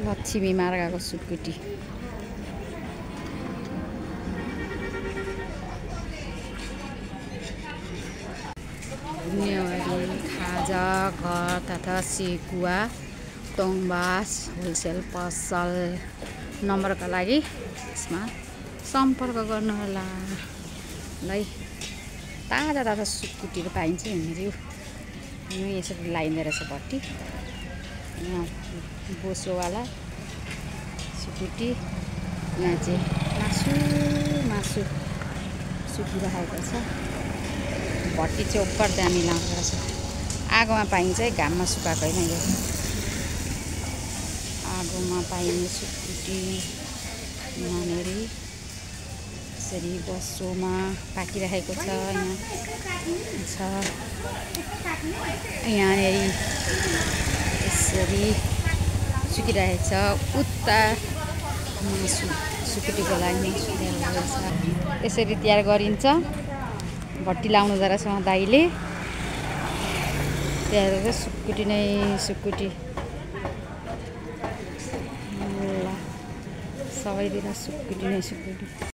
लक्ष्मी मार्गको सुकुटी नेवारी खाजा घर तथा सेकुवा टोङबास होलसेल पसल नम्बरका लागि यसमा सम्पर्क गर्नुहोला। है ताजा ताजा सुकुटीहरू पाइन्छ यहाँनिर। यो यसरी लाइँदो रहेछ भट्टी। यहाँ बोसोवाला सुकुटी। यहाँ चाहिँ मासु सुकिरहेको छ। भट्टी चाहिँ ओभर दामी लाउँदो रहेछ। आगोमा पाइन्छ है, घाममा सुकाएको होइन यो। आगोमा पाइने सुकुटी यहाँनिर यसरी बसोमा पाकिरहेको छ। यहाँनिर यसरी सुकिरहेको छ। उता मासु सुकुटीको लागि सुकिरहेको छ। यसरी तयार गरिन्छ। भट्टी लाउनु रहेछ दाइले। त्यहाँ सुकुटी नै सुकुटी। ल सबैतिर सुकुटी नै सुकुटी।